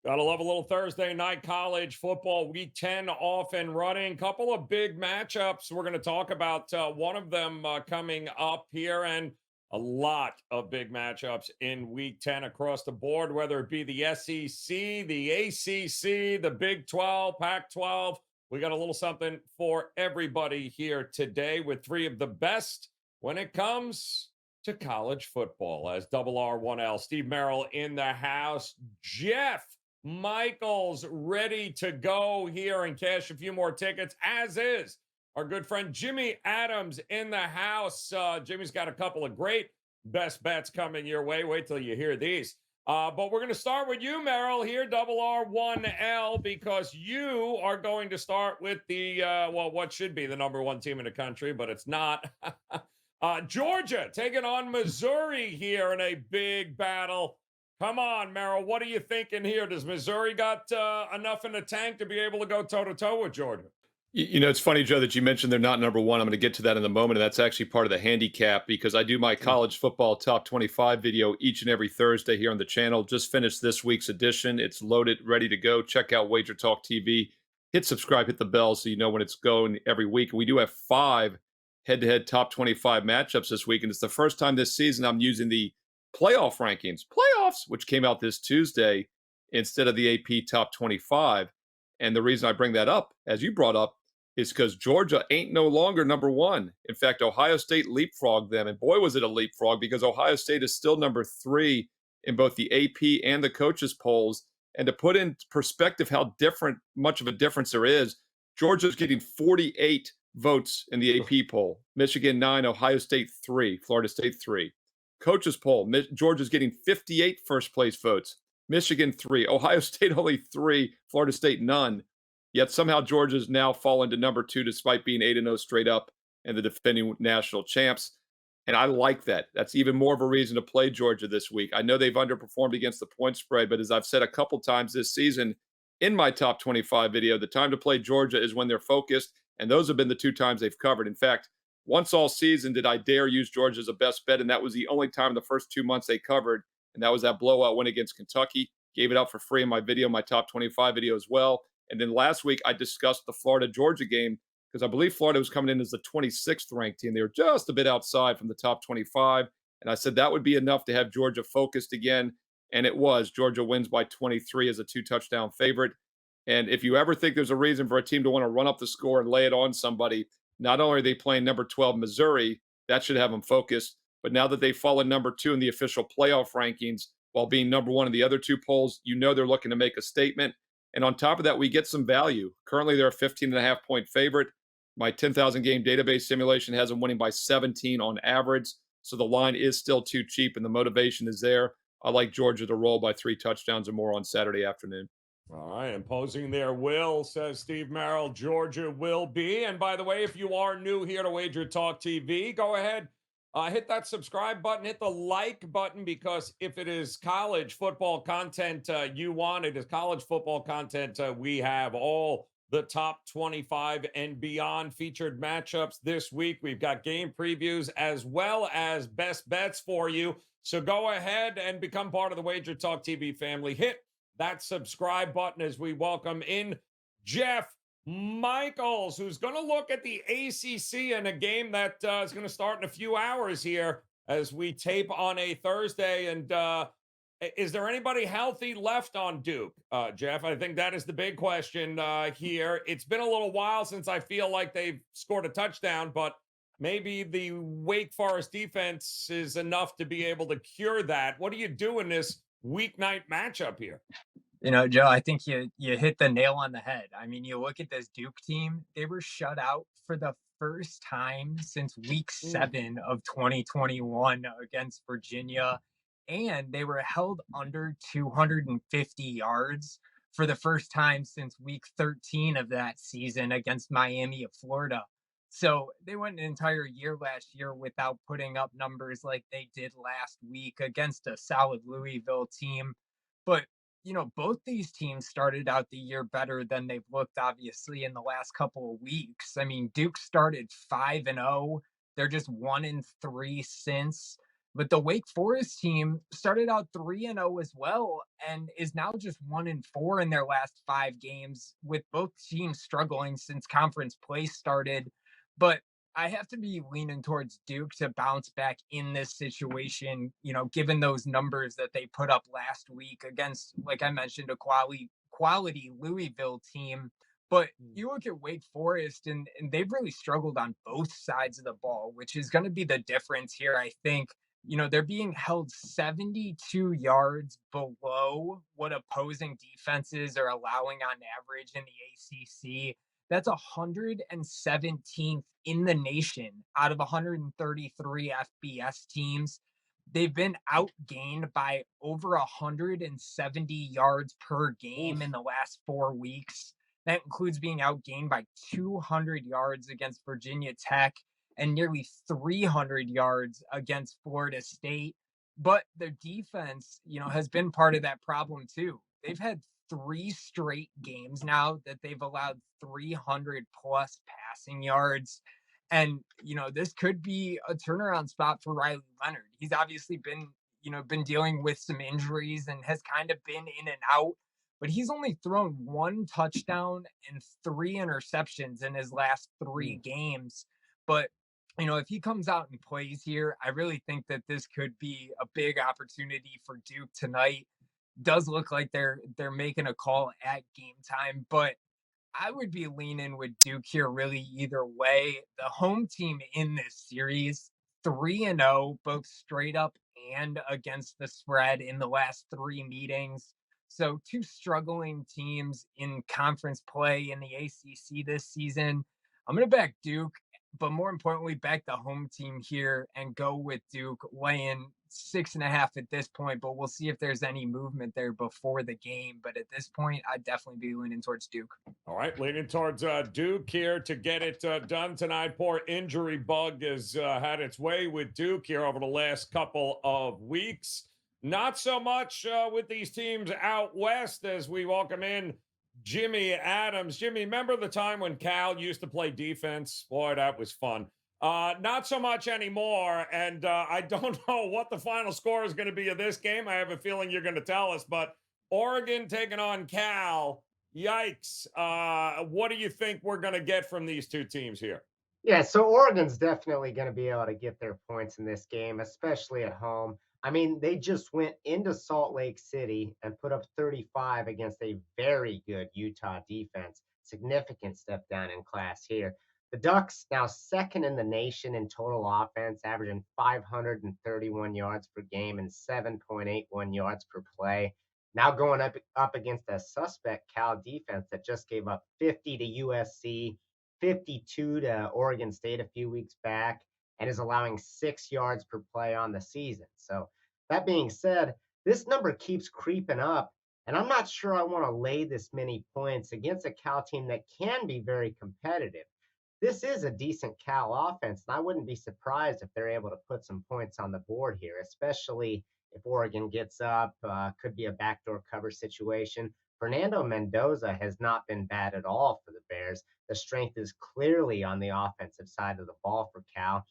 Gotta love a little Thursday night college football. Week 10 off and running. Couple of big matchups. We're going to talk about one of them coming up here, and a lot of big matchups in week 10 across the board, whether it be the SEC, the ACC, the Big 12, Pac 12. We got a little something for everybody here today with three of the best when it comes to college football. As double R1L, Steve Merrill in the house. Jeff Michaels ready to go here and cash a few more tickets, as is our good friend Jimmy Adams in the house. Jimmy's got a couple of great best bets coming your way. Wait till you hear these. But we're going to start with you, Merrill, here, double R1L, because you are going to start with the, what should be the number one team in the country, but it's not. Georgia taking on Missouri here in a big battle. Come on, Merrill. What are you thinking here? Does Missouri got enough in the tank to be able to go toe-to-toe with Georgia? It's funny, Joe, that you mentioned they're not number one. I'm going to get to that in a moment. And that's actually part of the handicap because I do my college football top 25 video each and every Thursday here on the channel. Just finished this week's edition. It's loaded, ready to go. Check out Wager Talk TV. Hit subscribe, hit the bell so you know when it's going every week. We do have 5 head-to-head top 25 matchups this week. And it's the first time this season I'm using the playoff rankings, which came out this Tuesday instead of the AP top 25. And the reason I bring that up, as you brought up, is because Georgia ain't no longer number one. In fact, Ohio State leapfrogged them. And boy, was it a leapfrog because Ohio State is still number 3 in both the AP and the coaches polls. And to put in perspective how much of a difference there is, Georgia's getting 48 votes in the AP poll. Michigan 9, Ohio State 3, Florida State 3. Coaches poll, Georgia's getting 58 first place votes. Michigan 3, Ohio State only 3, Florida State none. Yet somehow Georgia's now fallen to number 2 despite being 8-0 straight up and the defending national champs. And I like that. That's even more of a reason to play Georgia this week. I know they've underperformed against the point spread, but as I've said a couple times this season in my top 25 video, the time to play Georgia is when they're focused, and those have been the 2 times they've covered. In fact, once all season did I dare use Georgia as a best bet, and that was the only time in the first 2 months they covered, and that was that blowout win against Kentucky. Gave it out for free in my video, my top 25 video as well. And then last week, I discussed the Florida-Georgia game because I believe Florida was coming in as the 26th ranked team. They were just a bit outside from the top 25. And I said that would be enough to have Georgia focused again. And it was. Georgia wins by 23 as a 2-touchdown favorite. And if you ever think there's a reason for a team to want to run up the score and lay it on somebody, not only are they playing number 12 Missouri, that should have them focused. But now that they've fallen number 2 in the official playoff rankings while being number 1 in the other 2 polls, you know they're looking to make a statement. And on top of that, we get some value. Currently, they're a 15.5-point favorite. My 10,000 game database simulation has them winning by 17 on average. So the line is still too cheap and the motivation is there. I like Georgia to roll by 3 touchdowns or more on Saturday afternoon. All right, imposing their will, says Steve Merrill. Georgia will be. And by the way, if you are new here to Wager Talk TV, go ahead. Hit that subscribe button, hit the like button, because if it is college football content you want, it is college football content we have. All the top 25 and beyond featured matchups this week. We've got game previews as well as best bets for you. So go ahead and become part of the Wager Talk TV family. Hit that subscribe button as we welcome in Jeff Michaels, who's going to look at the ACC in a game that is going to start in a few hours here as we tape on a Thursday. And is there anybody healthy left on Duke, Jeff? I think that is the big question here. It's been a little while since I feel like they've scored a touchdown, but maybe the Wake Forest defense is enough to be able to cure that. What do you do in this weeknight matchup here? Joe, I think you hit the nail on the head. I mean, you look at this Duke team, they were shut out for the first time since week 7 of 2021 against Virginia, and they were held under 250 yards for the first time since week 13 of that season against Miami of Florida. So they went an entire year last year without putting up numbers like they did last week against a solid Louisville team. But both these teams started out the year better than they've looked, obviously, in the last couple of weeks. I mean, Duke started 5-0. They're just 1-3 since. But the Wake Forest team started out 3-0 as well and is now just 1-4 in their last 5 games, with both teams struggling since conference play started. But I have to be leaning towards Duke to bounce back in this situation, given those numbers that they put up last week against, like I mentioned, a quality Louisville team. But you look at Wake Forest, and they've really struggled on both sides of the ball, which is going to be the difference here, I think. They're being held 72 yards below what opposing defenses are allowing on average in the ACC. That's 117th in the nation out of 133 FBS teams. They've been outgained by over 170 yards per game Oof. in the last 4 weeks. That includes being outgained by 200 yards against Virginia Tech and nearly 300 yards against Florida State. But their defense, has been part of that problem too. They've had 3 straight games now that they've allowed 300 plus passing yards. And, this could be a turnaround spot for Riley Leonard. He's obviously been dealing with some injuries and has kind of been in and out, but he's only thrown 1 touchdown and 3 interceptions in his last 3 games. But if he comes out and plays here, I really think that this could be a big opportunity for Duke tonight. Does look like they're making a call at game time, but I would be leaning with Duke here really either way. The home team in this series, 3-0, both straight up and against the spread in the last 3 meetings. So two struggling teams in conference play in the ACC this season. I'm going to back Duke, but more importantly, back the home team here and go with Duke, laying 6.5 at this point. But we'll see if there's any movement there before the game. But at this point, I'd definitely be leaning towards Duke. All right, leaning towards Duke here to get it done tonight. Poor injury bug has had its way with Duke here over the last couple of weeks. Not so much with these teams out west as we welcome in Jimmy Adams. Jimmy, remember the time when Cal used to play defense? Boy, that was fun. Not so much anymore. And I don't know what the final score is going to be of this game. I have a feeling you're going to tell us, but Oregon taking on Cal. Yikes. What do you think we're going to get from these two teams here? Yeah, so Oregon's definitely going to be able to get their points in this game, especially at home. I mean, they just went into Salt Lake City and put up 35 against a very good Utah defense. Significant step down in class here. The Ducks now second in the nation in total offense, averaging 531 yards per game and 7.81 yards per play. Now going up against a suspect Cal defense that just gave up 50 to USC, 52 to Oregon State a few weeks back, and is allowing 6 yards per play on the season. So, that being said, this number keeps creeping up, and I'm not sure I want to lay this many points against a Cal team that can be very competitive. This is a decent Cal offense, and I wouldn't be surprised if they're able to put some points on the board here, especially if Oregon gets up. Could be a backdoor cover situation. Fernando Mendoza has not been bad at all for the Bears. The strength is clearly on the offensive side of the ball for Cal.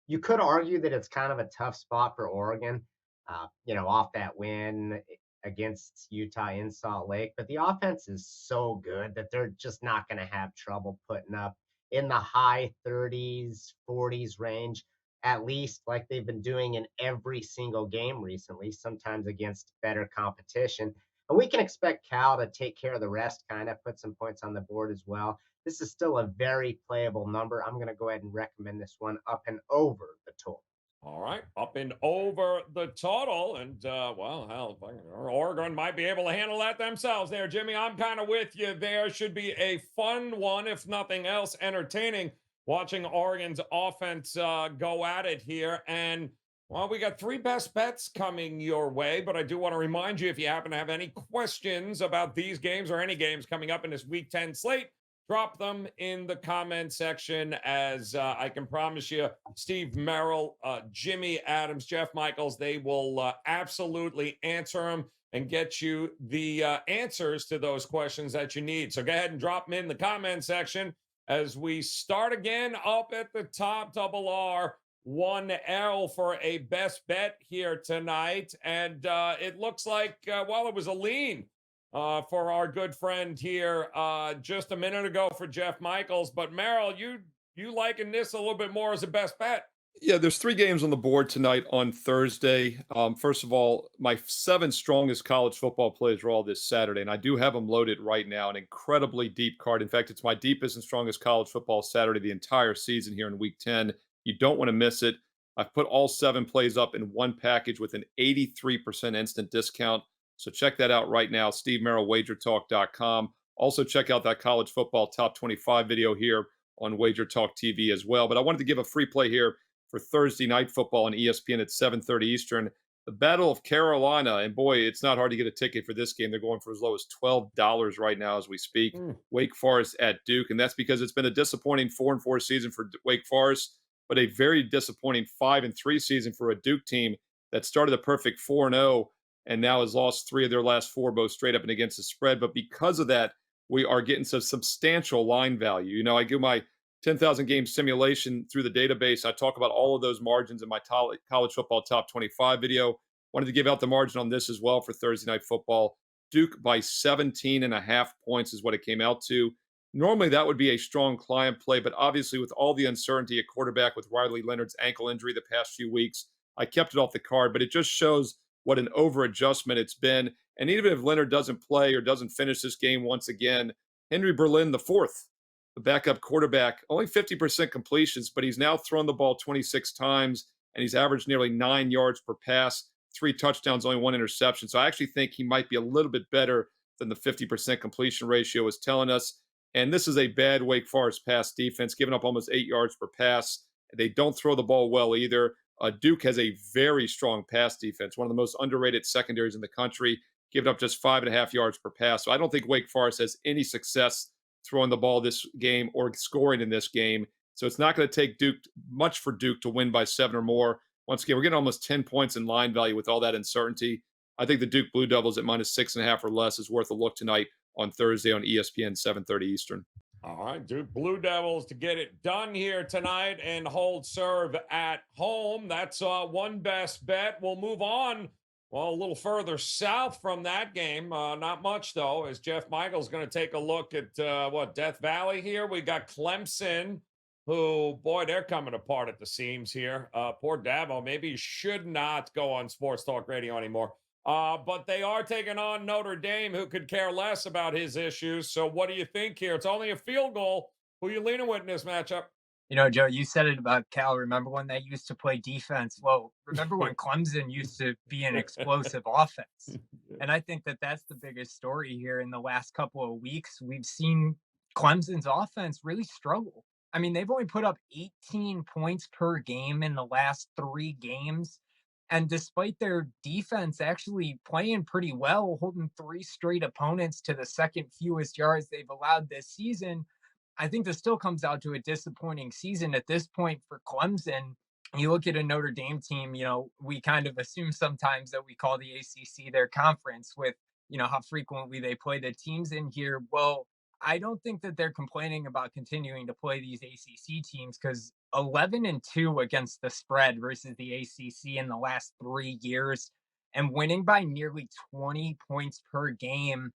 You could argue that it's kind of a tough spot for Oregon, off that win against Utah in Salt Lake, but the offense is so good that they're just not going to have trouble putting up in the high 30s, 40s range, at least like they've been doing in every single game recently, sometimes against better competition. And we can expect Cal to take care of the rest, kind of put some points on the board as well. This is still a very playable number. I'm going to go ahead and recommend this one up and over the total. All right, up and over the total. And, well, hell, Oregon might be able to handle that themselves there, Jimmy. I'm kind of with you there. Should be a fun one, if nothing else, entertaining watching Oregon's offense go at it here. And, well, we got 3 best bets coming your way, but I do want to remind you, if you happen to have any questions about these games or any games coming up in this Week 10 slate, drop them in the comment section. As I can promise you, Steve Merrill, Jimmy Adams, Jeff Michaels, they will absolutely answer them and get you the answers to those questions that you need. So go ahead and drop them in the comment section as we start again up at the top. Double R 1L for a best bet here tonight. And it looks like, well, it was a lean for our good friend here just a minute ago for Jeff Michaels. But Merrill, you liking this a little bit more as a best bet? Yeah, there's 3 games on the board tonight on Thursday. First of all, my 7 strongest college football plays are all this Saturday, and I do have them loaded right now. An incredibly deep card. In fact, it's my deepest and strongest college football Saturday the entire season here in Week 10. You don't want to miss it. I've put all 7 plays up in one package with an 83% instant discount. So check that out right now, stevemerrillwagertalk.com. Also, check out that college football top 25 video here on Wager Talk TV as well. But I wanted to give a free play here for Thursday night football on ESPN at 7:30 Eastern. The Battle of Carolina, and boy, it's not hard to get a ticket for this game. They're going for as low as $12 right now as we speak. Mm. Wake Forest at Duke, and that's because it's been a disappointing 4-4 season for Wake Forest, but a very disappointing 5-3 season for a Duke team that started a perfect 4-0 and now has lost 3 of their last 4, both straight up and against the spread. But because of that, we are getting some substantial line value. You know, I give my 10,000 game simulation through the database. I talk about all of those margins in my college football top 25 video. Wanted to give out the margin on this as well for Thursday night football. Duke by 17.5 points is what it came out to. Normally that would be a strong client play, but obviously with all the uncertainty at quarterback with Riley Leonard's ankle injury the past few weeks, I kept it off the card, but it just shows what an over adjustment it's been. And even if Leonard doesn't play or doesn't finish this game once again, Henry Berlin, the fourth, the backup quarterback, only 50% completions, but he's now thrown the ball 26 times and he's averaged nearly 9 yards per pass, 3 touchdowns, only 1 interception. So I actually think he might be a little bit better than the 50% completion ratio is telling us. And this is a bad Wake Forest pass defense, giving up almost 8 yards per pass. They don't throw the ball well either. Duke has a very strong pass defense, one of the most underrated secondaries in the country, giving up just 5.5 yards per pass. So I don't think Wake Forest has any success throwing the ball this game or scoring in this game. So it's not going to take Duke much for Duke to win by 7 or more. Once again, we're getting almost 10 points in line value with all that uncertainty. I think the Duke Blue Devils at minus 6.5 or less is worth a look tonight on Thursday on ESPN 7:30 Eastern. All right, Duke Blue Devils to get it done here tonight and hold serve at home. That's one best bet. We'll move on. Well, a little further south from that game. Not much, though, as Jeff Michael's going to take a look at Death Valley here. We got Clemson, who, boy, they're coming apart at the seams here. Poor Dabo, maybe he should not go on Sports Talk Radio anymore. But they are taking on Notre Dame, who could care less about his issues. So what do you think here? It's only a field goal. Who you leaning with in this matchup? You know, Joe, you said it about Cal. Remember when they used to play defense? Well, remember when Clemson used to be an explosive offense? And I think that that's the biggest story here in the last couple of weeks. We've seen Clemson's offense really struggle. I mean, they've only put up 18 points per game in the last 3 games. And despite their defense actually playing pretty well, holding 3 straight opponents to the second fewest yards they've allowed this season, I think this still comes out to a disappointing season at this point for Clemson. You look at a Notre Dame team, you know, we kind of assume sometimes that we call the ACC their conference with, you know, how frequently they play the teams in here. Well, I don't think that they're complaining about continuing to play these ACC teams because 11-2 against the spread versus the ACC in the last 3 years and winning by nearly 20 points per game.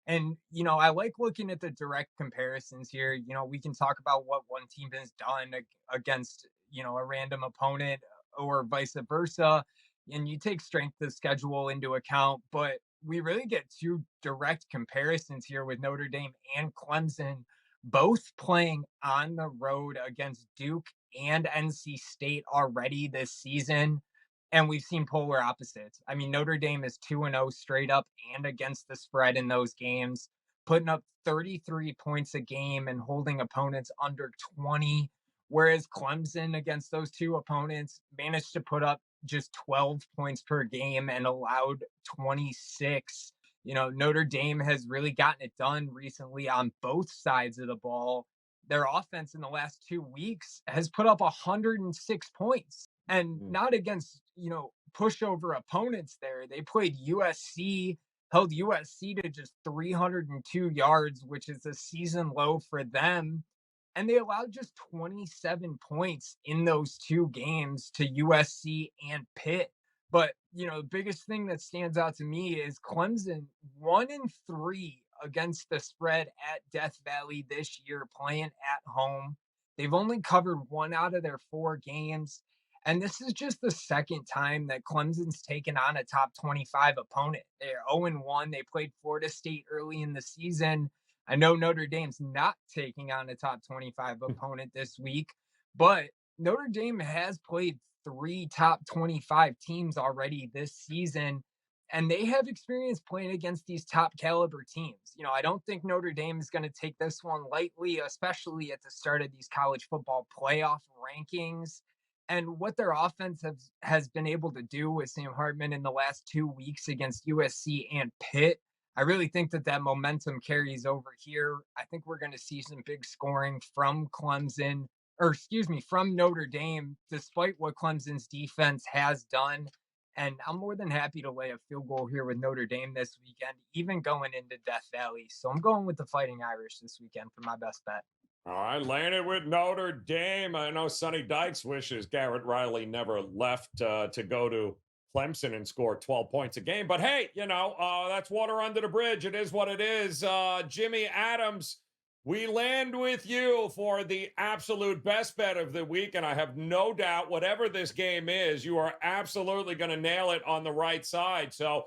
And, you know, I like looking at the direct comparisons here. You know, we can talk about what one team has done against, you know, a random opponent or vice versa. And you take strength of schedule into account. But we really get 2 direct comparisons here with Notre Dame and Clemson, both playing on the road against Duke and NC State already this season. And we've seen polar opposites. I mean, Notre Dame is 2-0 straight up and against the spread in those games, putting up 33 points a game and holding opponents under 20. Whereas Clemson against those 2 opponents managed to put up just 12 points per game and allowed 26. You know, Notre Dame has really gotten it done recently on both sides of the ball. Their offense in the last 2 weeks has put up 106 points and not against, you know, pushover opponents there. They played USC, held USC to just 302 yards, which is a season low for them. and they allowed just 27 points in those two games to USC and Pitt. But, the biggest thing that stands out to me is Clemson 1-3 against the spread at Death Valley this year, playing at home. They've only covered one out of their four games. And this is just the second time that Clemson's taken on a top 25 opponent. They're 0-1. They played Florida State early in the season. I know Notre Dame's not taking on a top 25 opponent this week, but Notre Dame has played three top 25 teams already this season, and they have experience playing against these top caliber teams. I don't think Notre Dame is going to take this one lightly, especially at the start of these college football playoff rankings. And what their offense has been able to do with Sam Hartman in the last 2 weeks against USC and Pitt, I really think that momentum carries over here. I think we're going to see some big scoring from Clemson, or excuse me, from Notre Dame, despite what Clemson's defense has done. And I'm more than happy to lay a field goal here with Notre Dame this weekend, even going into Death Valley. So I'm going with the Fighting Irish this weekend for my best bet. All right, landed with Notre Dame. I know Sonny Dykes wishes Garrett Riley never left to go to Clemson and score 12 points a game. But hey, that's water under the bridge. It is what it is. Jimmy Adams, we land with you for the absolute best bet of the week. And I have no doubt, whatever this game is, you are absolutely going to nail it on the right side. So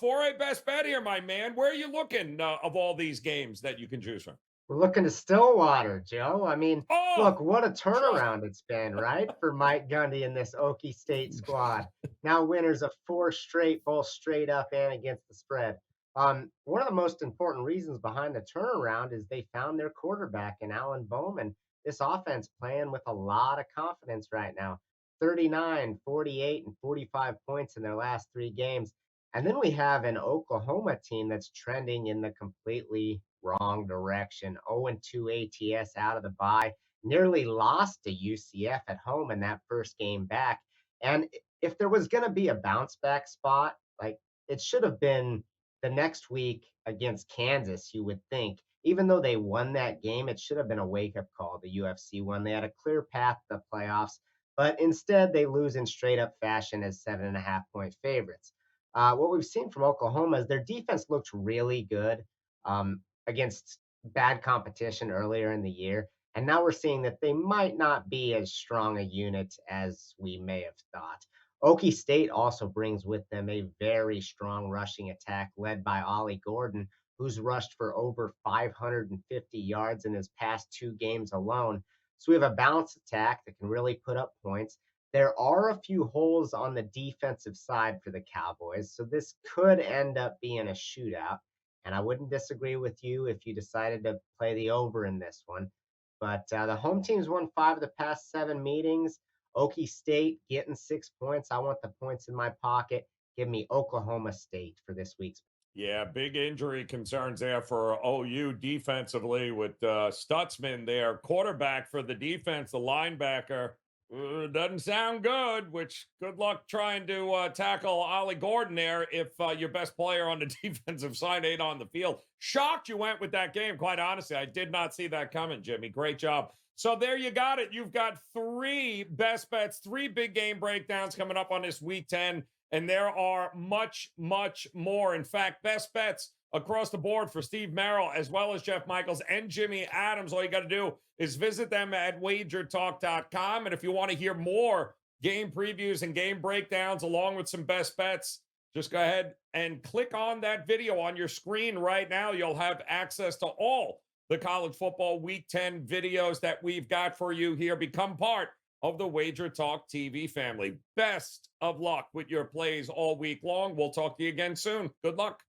for a best bet here, my man, where are you looking of all these games that you can choose from? We're looking to Stillwater, Joe. I mean, Oh, look, what a turnaround it's been, right? For Mike Gundy and this Okie State squad. Now winners of 4 straight, both straight up and against the spread. One of the most important reasons behind the turnaround is they found their quarterback in Alan Bowman. This offense playing with a lot of confidence right now. 39, 48, and 45 points in their last 3 games. And then we have an Oklahoma team that's trending in the completely wrong direction. 0-2 ATS out of the bye. Nearly lost to UCF at home in that first game back. And if there was going to be a bounce back spot, like it should have been the next week against Kansas, you would think. Even though they won that game, it should have been a wake up call. The UFC one. They had a clear path to the playoffs, but instead they lose in straight up fashion as 7.5-point favorites. What we've seen from Oklahoma is their defense looked really good against bad competition earlier in the year. And now we're seeing that they might not be as strong a unit as we may have thought. Okie State also brings with them a very strong rushing attack led by Ollie Gordon, who's rushed for over 550 yards in his past 2 games alone. So we have a balanced attack that can really put up points. There are a few holes on the defensive side for the Cowboys, so this could end up being a shootout. And I wouldn't disagree with you if you decided to play the over in this one. But the home team's won 5 of the past 7 meetings. Okie State getting 6 points. I want the points in my pocket. Give me Oklahoma State for this week's. Yeah, big injury concerns there for OU defensively with Stutzman there, quarterback for the defense, the linebacker. Doesn't sound good, which good luck trying to tackle Ollie Gordon there if your best player on the defensive side ain't on the field. Shocked you went with that game, quite honestly. I did not see that coming, Jimmy. Great job. So there you got it. You've got 3 best bets, 3 big game breakdowns coming up on this week 10. And there are much, much more. In fact, best bets across the board for Steve Merrill, as well as Jeff Michaels and Jimmy Adams. All you got to do is visit them at wagertalk.com. And if you want to hear more game previews and game breakdowns along with some best bets, just go ahead and click on that video on your screen right now. You'll have access to all the college football week 10 videos that we've got for you here. Become part of the Wager Talk TV family. Best of luck with your plays all week long. We'll talk to you again soon. Good luck.